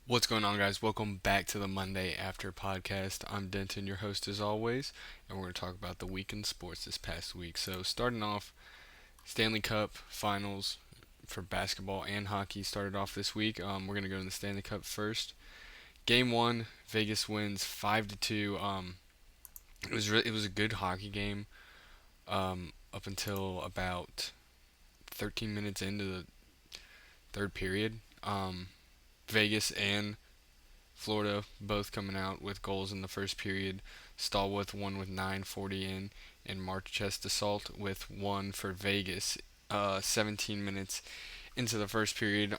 What's going on, guys? Welcome back to the Monday After podcast. I'm Denton, your host as always, and we're going to talk about the week in sports this past week. So, starting off, Stanley Cup finals for basketball and hockey started off this week. We're going to go to the Stanley Cup first. Game one, Vegas wins 5-2. It was a good hockey game up until about 13 minutes into the third period. Vegas and Florida both coming out with goals in the first period. Stallworth won with 9:40 in, and Marchest Assault with one for Vegas. 17 minutes into the first period.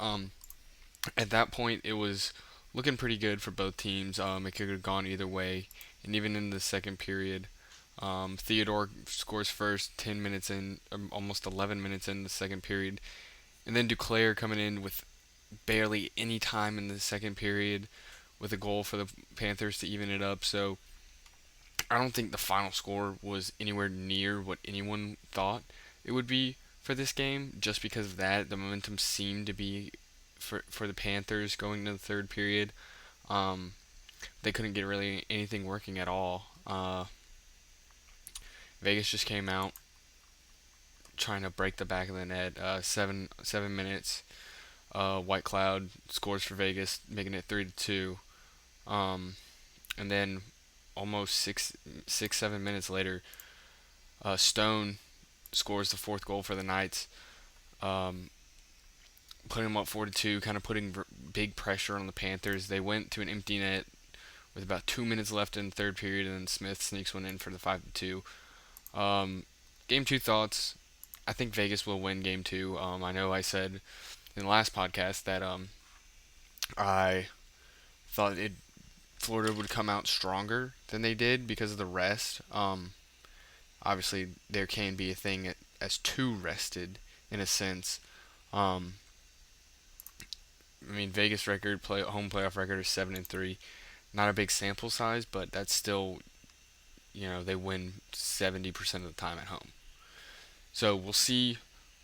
At that point, it was looking pretty good for both teams. It could have gone either way, and even in the second period, Theodore scores first 10 minutes in, almost 11 minutes in the second period, and then Duclair coming in with barely any time in the second period with a goal for the Panthers to even it up. So I don't think the final score was anywhere near what anyone thought it would be for this game. Just because of that, the momentum seemed to be for the Panthers going into the third period. Um, they couldn't get really anything working at all. Vegas just came out trying to break the back of the net. 7 minutes. White Cloud scores for Vegas, making it 3-2. Um, and then almost 7 minutes later, Stone scores the fourth goal for the Knights, um, putting them up 4-2, kind of putting big pressure on the Panthers. They went to an empty net with about 2 minutes left in the third period, and then Smith sneaks one in for the 5-2. Game two thoughts. I think Vegas will win game two. I know I said in the last podcast that I thought Florida would come out stronger than they did because of the rest. Obviously, there can be a thing as too rested in a sense. Um, I mean, Vegas home playoff record is 7-3. Not a big sample size, but that's still, they win 70% of the time at home. So we'll see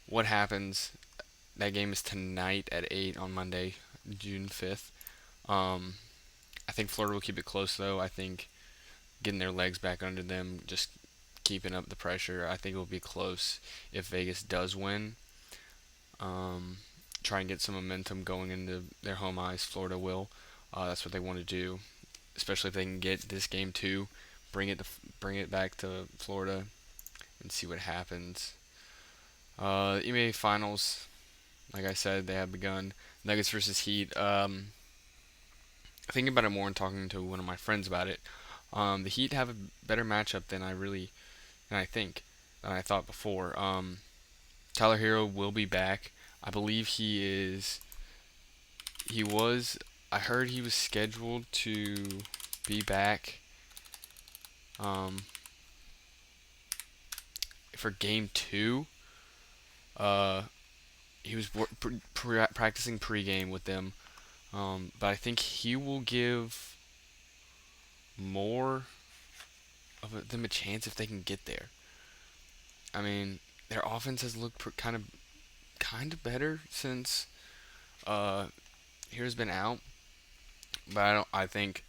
what happens. That game is tonight at 8 on Monday, June 5th. Um, I think Florida will keep it close though. I think getting their legs back under them, just keeping up the pressure. I think it will be close if Vegas does win. Um, Try and get some momentum going into their home ice. Florida will. That's what they want to do, especially if they can get this game too. Bring it back to Florida and see what happens. NBA Finals, like I said, they have begun. Nuggets versus Heat. Thinking about it more and talking to one of my friends about it, the Heat have a better matchup than I think than I thought before. Tyler Hero will be back. I believe he is. He was. I heard he was scheduled to be back um, for game two. Uh, he was practicing pregame with them, but I think he will give more of them a chance if they can get there. I mean, their offense has looked kind of better since Hero's been out, but I think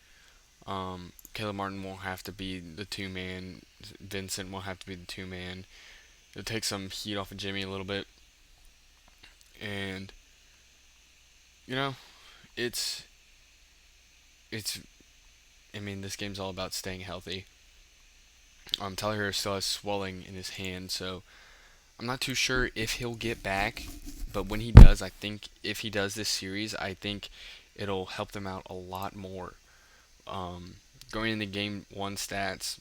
Caleb Martin won't have to be the two man. Vincent won't have to be the two man. It'll take some heat off of Jimmy a little bit, and you know, it's it's. I mean, this game's all about staying healthy. Tyler Hero still has swelling in his hand, so I'm not too sure if he'll get back. But when he does, I think if he does this series, I think it'll help them out a lot more. Um, Going into game one stats,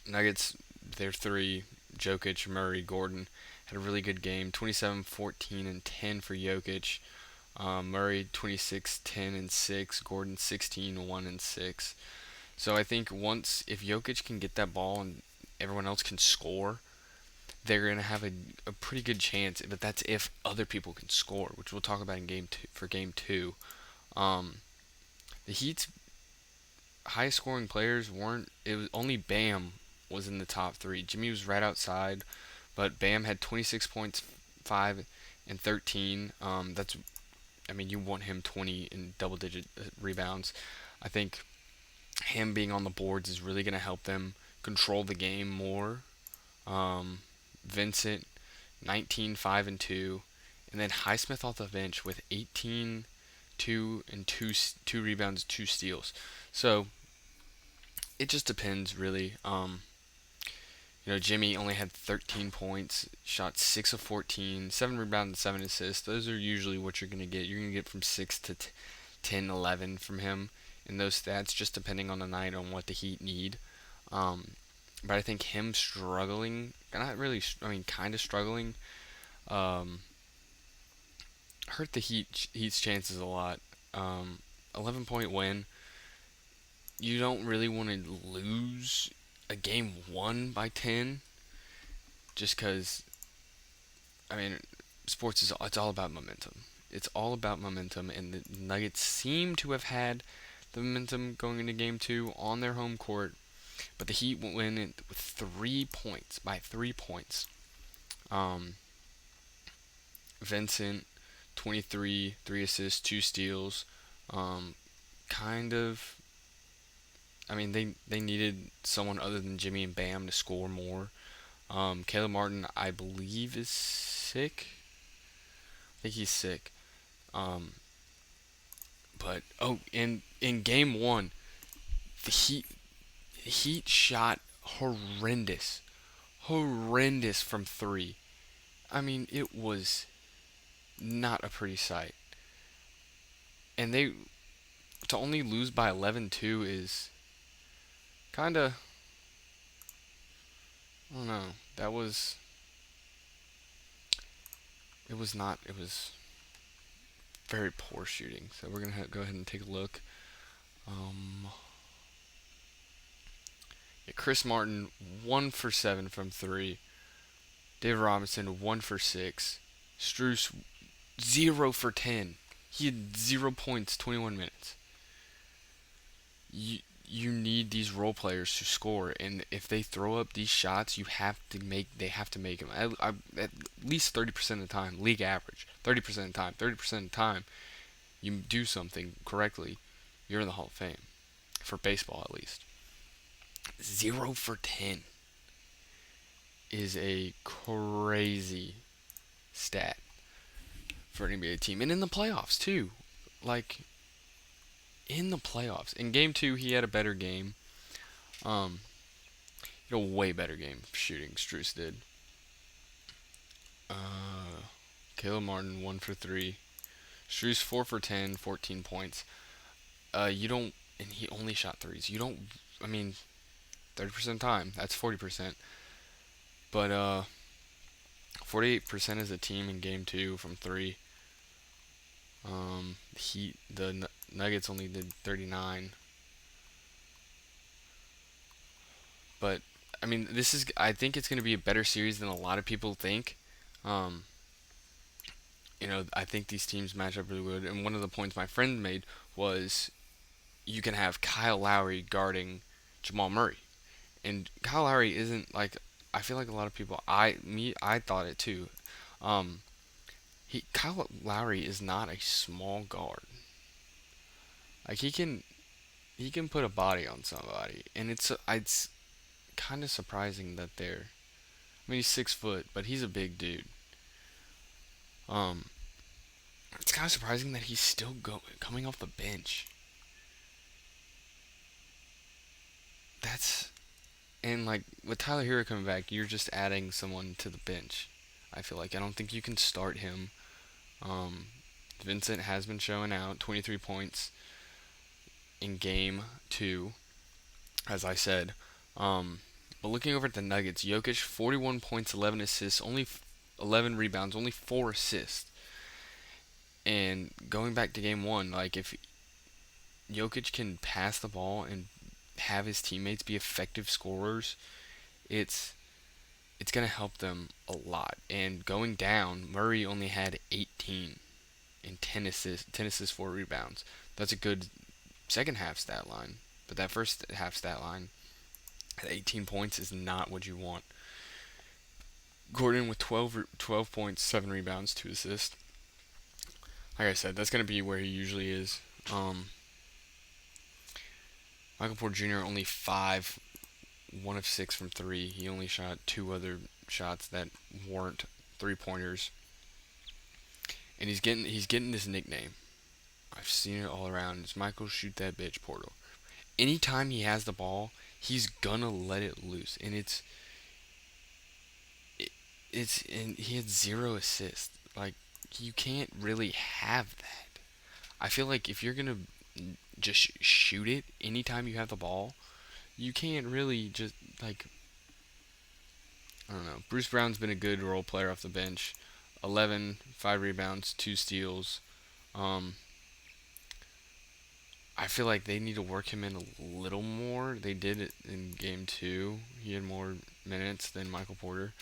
Nuggets, their three, Jokic, Murray, Gordon, had a really good game. 27, 14, and 10 for Jokic. Murray 26, 10, and 6. Gordon 16, 1, and 6. So I think if Jokic can get that ball and everyone else can score, they're going to have a pretty good chance. But that's if other people can score, which we'll talk about in game two, for game two. Um, the Heat's highest scoring players weren't. It was only Bam was in the top three. Jimmy was right outside, but Bam had 26 points, 5 and 13. That's I mean, you want him 20 in double digit rebounds. I think him being on the boards is really going to help them control the game more. Um, Vincent, 19, 5, and 2. And then Highsmith off the bench with 18, 2, and 2 rebounds, 2 steals. So it just depends, really. Jimmy only had 13 points, shot 6 of 14, 7 rebounds, and 7 assists. Those are usually what you're going to get. You're going to get from 6 to 10, 11 from him in those stats, just depending on the night on what the Heat need. Um, but I think him struggling, not really, I mean, kind of struggling, um, hurt the Heat's chances a lot. 11-point win. You don't really want to lose a game won by 10, just because. I mean, sports is it's all about momentum. It's all about momentum, and the Nuggets seem to have had the momentum going into Game 2 on their home court, but the Heat win it with 3 points, by 3 points. Um, Vincent, 23, 3 assists, 2 steals. Um, kind of. I mean, they needed someone other than Jimmy and Bam to score more. Caleb Martin, I believe, is sick. I think he's sick. Um, but in game one, the Heat shot horrendous from three. I mean, it was not a pretty sight. And they to only lose by 11-2 is kind of, I don't know. That was it was not it was very poor shooting. So we're gonna go ahead and take a look. Um, yeah, Chris Martin 1 for 7 from three. David Robinson 1 for 6. Struess 0 for 10. He had 0 points, 21 minutes. You need these role players to score, and if they throw up these shots, they have to make them at least 30% of the time, league average. 30% of the time, 30% of the time, you do something correctly, you're in the Hall of Fame for baseball at least. 0 for 10 is a crazy stat for an NBA team, and in the playoffs too. Like in the playoffs, in Game 2, he had a better game. Um, he had a way better game shooting. Struess did. Caleb Martin 1 for 3. Struess 4 for 10, 14 points. You don't, and he only shot threes. You don't. I mean, 30% time. That's 40%. But 48% as a team in Game 2 from three. The Nuggets only did 39. But I mean, I think it's going to be a better series than a lot of people think. Um, I think these teams match up really good. And one of the points my friend made was you can have Kyle Lowry guarding Jamal Murray, and Kyle Lowry isn't like, I feel like a lot of people, I thought it too. Um, Kyle Lowry is not a small guard. Like he can put a body on somebody, and it's kind of surprising that they're. I mean, he's 6 foot, but he's a big dude. Um, it's kind of surprising that he's still coming off the bench. That's and like with Tyler Hero coming back, you're just adding someone to the bench. I feel like I don't think you can start him. Um, Vincent has been showing out, 23 points in game 2, as I said. But looking over at the Nuggets, Jokic 41 points, 11 assists, only 11 rebounds, only 4 assists. And going back to game 1, like if Jokic can pass the ball and have his teammates be effective scorers, it's going to help them a lot. And going down, Murray only had 18 and 10 assists, 4 rebounds. That's a good second half stat line. But that first half stat line at 18 points is not what you want. Gordon with 12 points, 7 rebounds, 2 assists. Like I said, that's gonna be where he usually is. Um, Michael Porter Jr. only 1 of 6 from three. He only shot two other shots that weren't 3 pointers, and he's getting this nickname. I've seen it all around. It's Michael shoot that bitch Porter. Anytime he has the ball, he's gonna let it loose, and it, and he had 0 assists. Like, you can't really have that. I feel like if you're gonna just shoot it anytime you have the ball, you can't really just, like, I don't know. Bruce Brown's been a good role player off the bench. 11, 5 rebounds, 2 steals. Um, I feel like they need to work him in a little more. They did it in game two. He had more minutes than Michael Porter.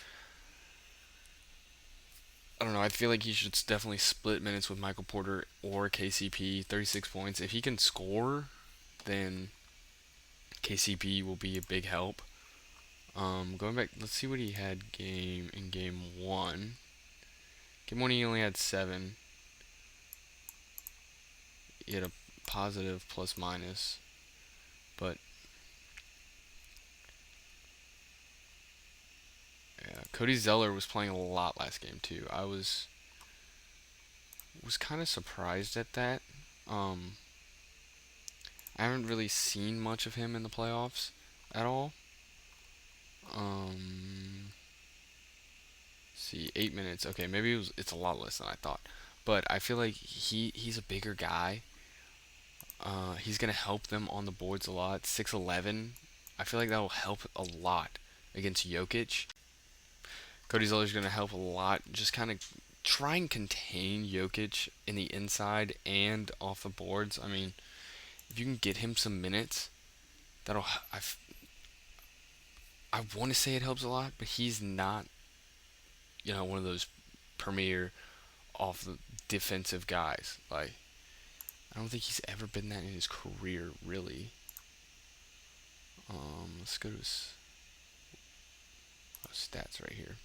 I don't know. I feel like he should definitely split minutes with Michael Porter or KCP. 36 points. If he can score, then KCP will be a big help. Going back, let's see what he had in game one. Game one, he only had 7. He had a positive plus minus, but yeah, Cody Zeller was playing a lot last game too. I was kind of surprised at that. Um, I haven't really seen much of him in the playoffs at all. Um, see, 8 minutes. Okay, maybe it's a lot less than I thought, but I feel like he's a bigger guy. He's gonna help them on the boards a lot. 6'11". I feel like that will help a lot against Jokic. Cody Zeller's gonna help a lot. Just kind of try and contain Jokic in the inside and off the boards. I mean, if you can get him some minutes, that'll. I want to say it helps a lot, but he's not, one of those premier off the defensive guys. Like, I don't think he's ever been that in his career, really. Let's go to his stats right here.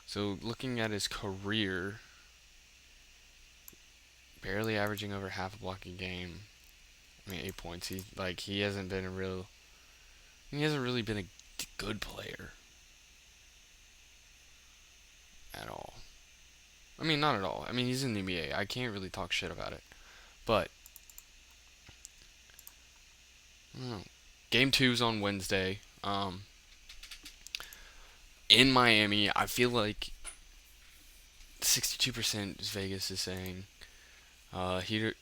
So looking at his career, barely averaging over half a block a game. I mean, 8 points. He hasn't been a real. He hasn't really been a good player at all. I mean, not at all. I mean, he's in the NBA. I can't really talk shit about it. But I don't know. Game two's on Wednesday. In Miami, I feel like 62% Vegas is saying he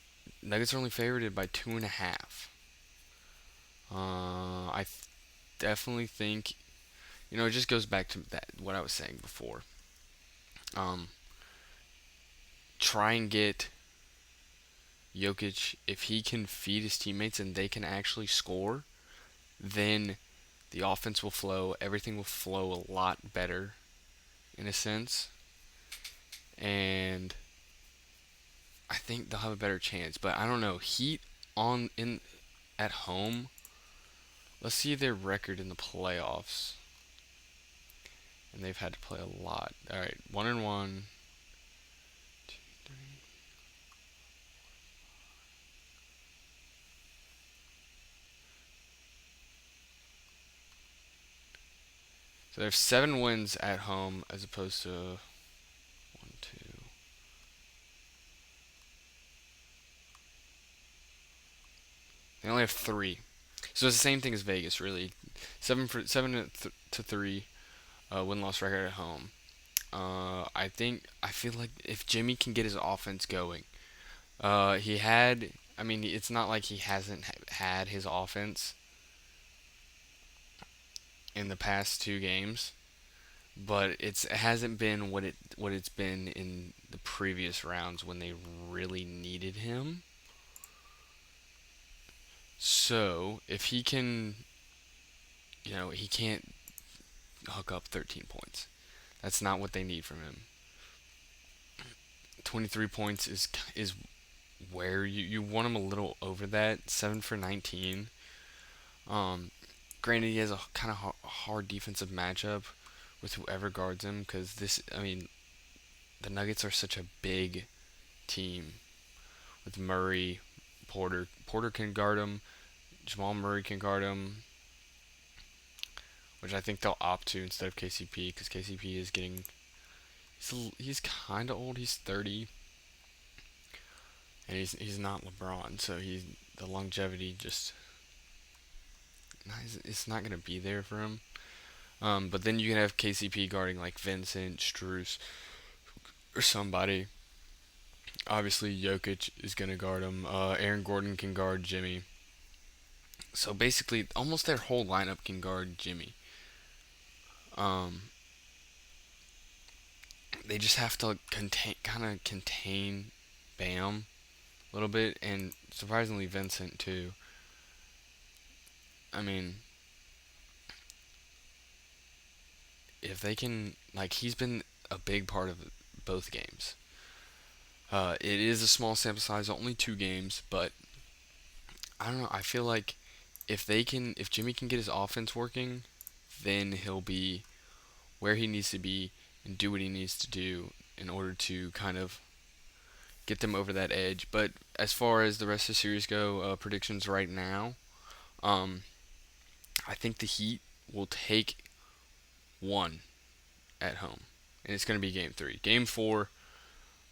Nuggets are only favored by 2.5. I definitely think it just goes back to that what I was saying before. Um, Try and get Jokic if he can feed his teammates and they can actually score, then the offense will flow. Everything will flow a lot better, in a sense, and I think they'll have a better chance. But I don't know. Heat on in at home. Let's see their record in the playoffs. And they've had to play a lot. All right, 1-1. So they have 7 wins at home as opposed to 1, 2. They only have 3. So it's the same thing as Vegas, really. 7 to 3 win loss record at home. I feel like if Jimmy can get his offense going, he had. I mean, it's not like he hasn't had his offense in the past 2 games, but it hasn't been what it's been in the previous rounds when they really needed him. So if he can, he can't hook up 13 points. That's not what they need from him. 23 points is where you want him a little over that. 7 for 19. Um, Granted, he has a kind of hard defensive matchup with whoever guards him because I mean, the Nuggets are such a big team with Murray, Porter. Porter can guard him. Jamal Murray can guard him, which I think they'll opt to instead of KCP because KCP is getting. He's kind of old. He's 30, and he's not LeBron, so the longevity just it's not gonna be there for him. But then you can have KCP guarding like Vincent, Strus, or somebody. Obviously, Jokic is gonna guard him. Aaron Gordon can guard Jimmy. So basically, almost their whole lineup can guard Jimmy. Um, they just have to contain Bam a little bit, and surprisingly Vincent too. I mean, if they can, like, he's been a big part of both games. It is a small sample size, only 2 games, but I don't know. I feel like if Jimmy can get his offense working, then he'll be where he needs to be and do what he needs to do in order to kind of get them over that edge. But as far as the rest of the series go, predictions right now, um, I think the Heat will take one at home, and it's going to be Game 3. Game 4,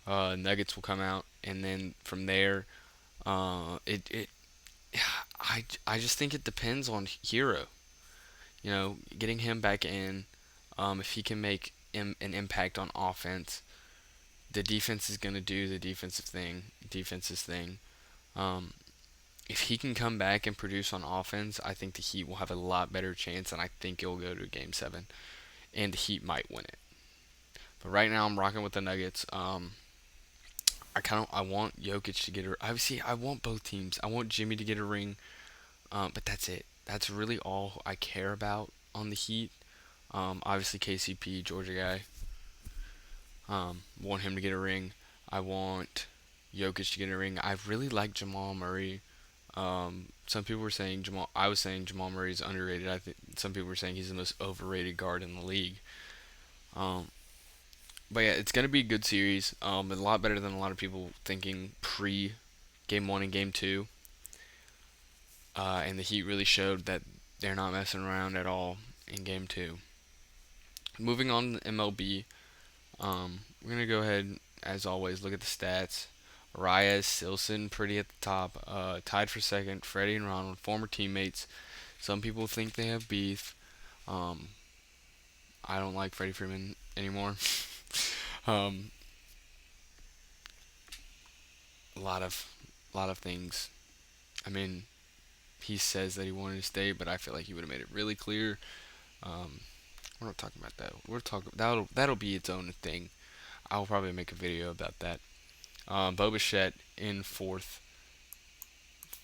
Nuggets will come out, and then from there, it I just think it depends on Hero. You know, getting him back in, if he can make an impact on offense, the defense is going to do the defense's thing. Um, if he can come back and produce on offense, I think the Heat will have a lot better chance, and I think it'll go to Game 7, and the Heat might win it. But right now, I'm rocking with the Nuggets. I want Jokic to get a. Obviously, I want both teams. I want Jimmy to get a ring, but that's it. That's really all I care about on the Heat. Obviously, KCP, Georgia guy. Want him to get a ring. I want Jokic to get a ring. I really like Jamal Murray. Some people were saying Jamal. I was saying Jamal Murray is underrated. I think some people were saying he's the most overrated guard in the league. Um, but yeah, it's gonna be a good series. A lot better than a lot of people thinking pre game 1 and game 2. And the Heat really showed that they're not messing around at all in game 2. Moving on to MLB, we're gonna go ahead as always look at the stats. Reyes, Silson, pretty at the top, tied for second. Freddie and Ronald, former teammates. Some people think they have beef. Um, I don't like Freddie Freeman anymore. um, a lot of things. I mean, he says that he wanted to stay, but I feel like he would have made it really clear. Um, we're not talking about that. We're talking that'll be its own thing. I'll probably make a video about that. Bo Bichette in fourth,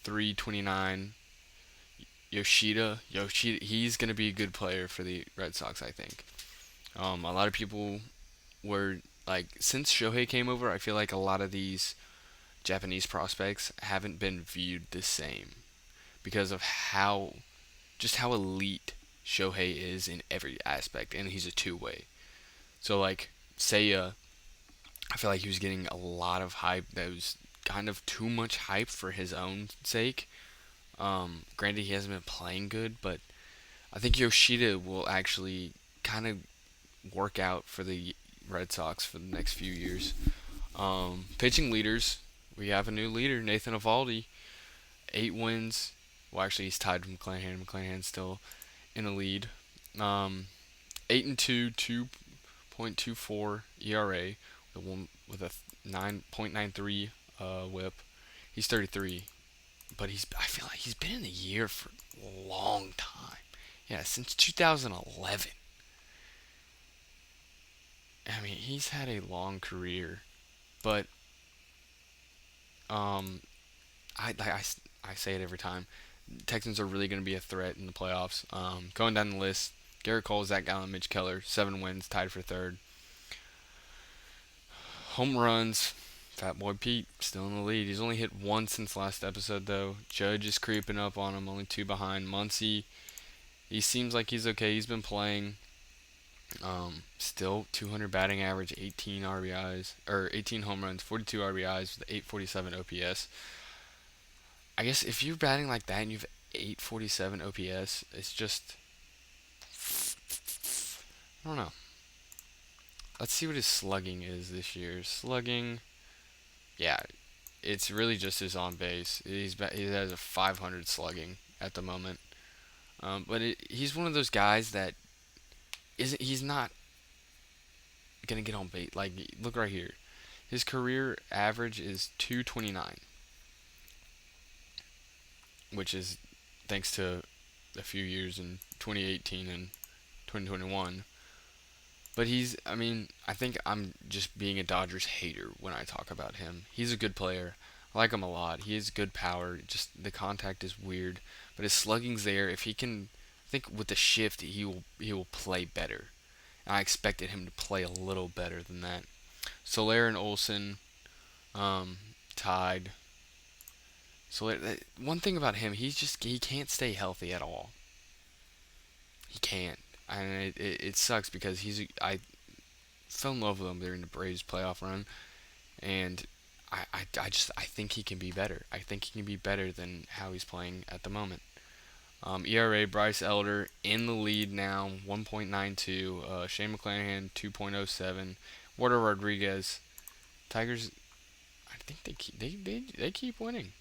329. Yoshida, he's gonna be a good player for the Red Sox, I think. A lot of people were like, since Shohei came over, I feel like a lot of these Japanese prospects haven't been viewed the same because of how elite Shohei is in every aspect, and he's a two-way. So like Seiya, I feel like he was getting a lot of hype that was kind of too much hype for his own sake. Granted, he hasn't been playing good, but I think Yoshida will actually kind of work out for the Red Sox for the next few years. Pitching leaders, we have a new leader, Nathan Eovaldi, 8 wins. Well, actually, he's tied with McClanahan. McClanahan's still in the lead. 8-2, 2.24 ERA, with a 9.93 WHIP. He's 33, but I feel like he's been in the year for a long time. Yeah, since 2011. I mean, he's had a long career, but um, I say it every time. Texans are really going to be a threat in the playoffs. Going down the list, Garrett Cole, Zach Gallen, Mitch Keller, 7 wins, tied for third. Home runs, Fat Boy Pete still in the lead. He's only hit 1 since last episode though. Judge is creeping up on him, only 2 behind. Muncy, he seems like he's okay. He's been playing. Still 200 batting average, 18 RBIs or 18 home runs, 42 RBIs with 847 OPS. I guess if you're batting like that and you've 847 OPS, it's just I don't know. Let's see what his slugging is this year. Slugging, yeah, it's really just his on base. He has a 500 slugging at the moment. He's one of those guys that isn't. He's not gonna get on base. Like look right here, his career average is 229, which is thanks to a few years in 2018 and 2021. But I mean, I think I'm just being a Dodgers hater when I talk about him. He's a good player. I like him a lot. He has good power. Just the contact is weird, but his slugging's there. If he can, I think with the shift, he will play better. And I expected him to play a little better than that. Soler and Olson, um, tied. One thing about him, he can't stay healthy at all. He can't, and it sucks because I fell in love with him during the Braves playoff run, and I think he can be better. I think he can be better than how he's playing at the moment. ERA, Bryce Elder in the lead now, 1.92. Shane McClanahan, 2.07. Warder Rodriguez. Tigers, I think they keep winning,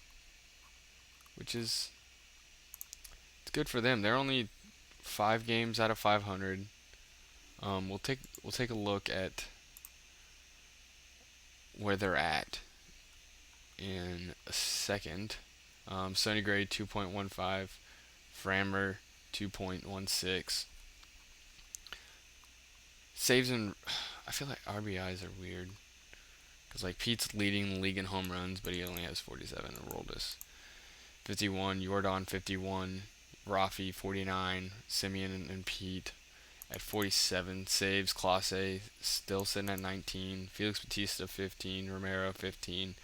which is it's good for them. They're only 5 games out of 500. We'll take a look at where they're at in a second. Sonny Gray 2.15, Framber 2.16. Saves and I feel like RBIs are weird because like Pete's leading the league in home runs, but he only has 47. Aroldis 51, Jordan 51, Rafi 49, Simeon and Pete at 47 saves. Clase still sitting at 19. Felix Bautista 15, Romero 15,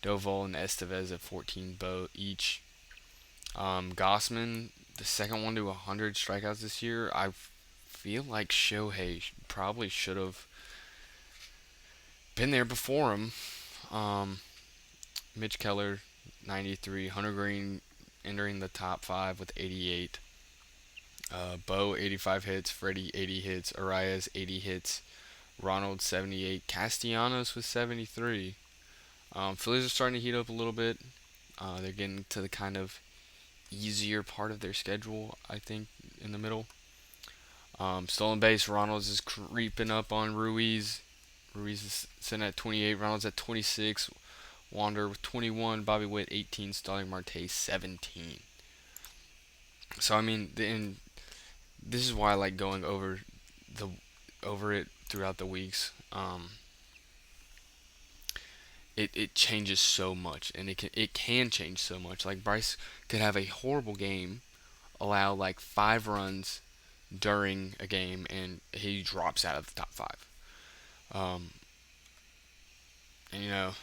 Doval and Estevez at 14 each. Gossman, the second one to 100 strikeouts this year. I feel like Shohei probably should have been there before him. Um, Mitch Keller, 93. Hunter Green entering the top 5 with 88. Bo, 85 hits. Freddie, 80 hits. Arias, 80 hits. Ronald, 78. Castellanos with 73. Phillies are starting to heat up a little bit. They're getting to the kind of easier part of their schedule, I think, in the middle. Stolen base, Ronalds is creeping up on Ruiz. Ruiz is sitting at 28. Ronalds at 26. Wander with 21. Bobby Witt 18. Starling Marte 17. So I mean, this is why I like going the over it throughout the weeks. It changes so much, and it can change so much. Like Bryce could have a horrible game, allow like 5 runs during a game, and he drops out of the top 5. Um, and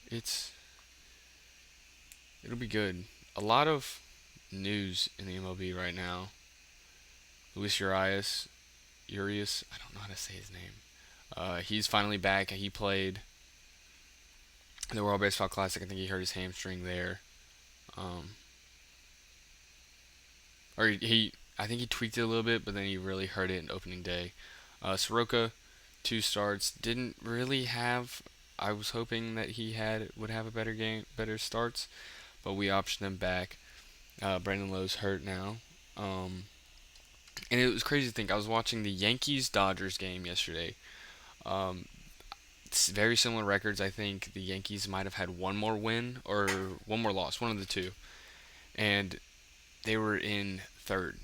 it's it'll be good. A lot of news in the MLB right now. Luis Urias, I don't know how to say his name. He's finally back. He played the World Baseball Classic. I think he hurt his hamstring there. Um, I think he tweaked it a little bit, but then he really hurt it in opening day. Soroka, 2 starts, didn't really have. I was hoping that would have a better game, better starts, but we optioned him back. Brandon Lowe's hurt now. And it was crazy to think. I was watching the Yankees Dodgers game yesterday. Um, it's very similar records. I think the Yankees might have had one more win or one more loss, one of the two, and they were in third,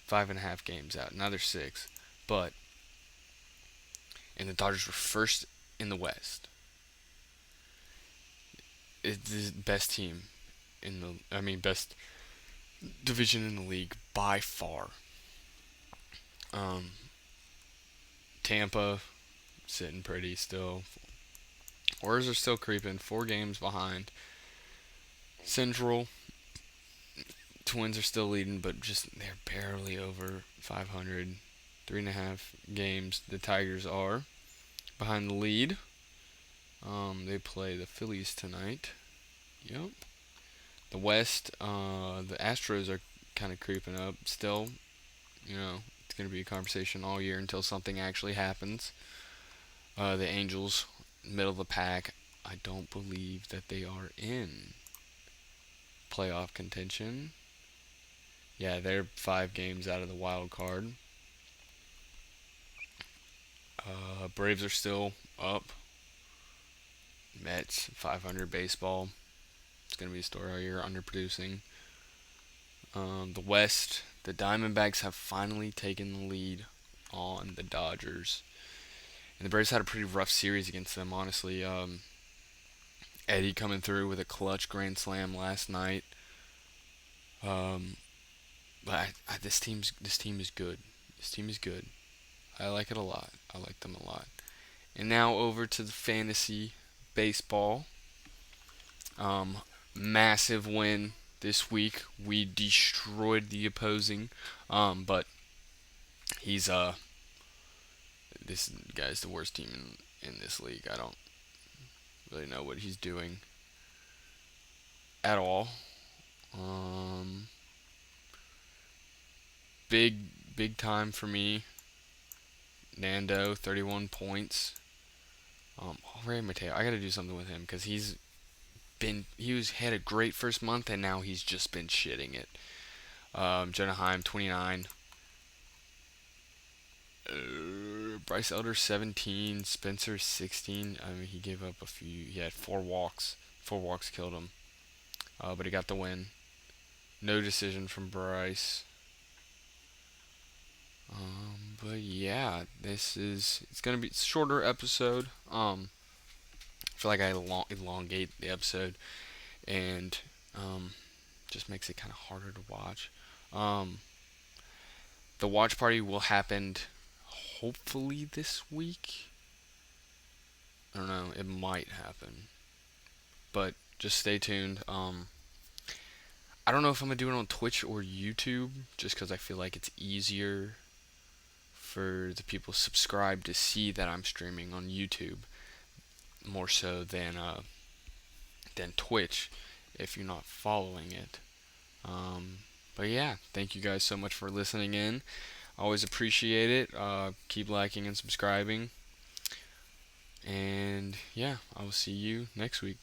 5.5 games out. Now they're 6, but and the Dodgers were first in the West. It's the best team best division in the league by far. Um, Tampa sitting pretty still. Orioles are still creeping, 4 games behind. Central Twins are still leading, but just they're barely over 500. 3.5 games. The Tigers are behind the lead. They play the Phillies tonight. Yep. The West, the Astros are kind of creeping up still. It's going to be a conversation all year until something actually happens. The Angels, middle of the pack. I don't believe that they are in playoff contention. Yeah, they're 5 games out of the wild card. Braves are still up. Mets, 500 baseball. It's going to be a story all year, underproducing. The West, the Diamondbacks have finally taken the lead on the Dodgers. And the Braves had a pretty rough series against them, honestly. Eddie coming through with a clutch grand slam last night. Um, but this team is good. This team is good. I like it a lot. I like them a lot. And now over to the fantasy baseball. Um, Massive win this week. We destroyed the opposing. But he's this guy's the worst team in this league. I don't really know what he's doing at all. Um, big time for me. Nando, 31 points. Ray Mateo, I got to do something with him because had a great first month and now he's just been shitting it. Jonah Heim, 29. Bryce Elder, 17. Spencer, 16. I mean, he gave up a few. He had 4 walks. 4 walks killed him. But he got the win. No decision from Bryce. But yeah, it's gonna be a shorter episode. I feel like I elongate the episode, and just makes it kind of harder to watch. Um, the watch party will happen hopefully this week. I don't know, it might happen, but just stay tuned. I don't know if I'm gonna do it on Twitch or YouTube, just because I feel like it's easier for the people subscribed to see that I'm streaming on YouTube more so than Twitch if you're not following it. But yeah, thank you guys so much for listening in. Always appreciate it. Keep liking and subscribing. And yeah, I will see you next week.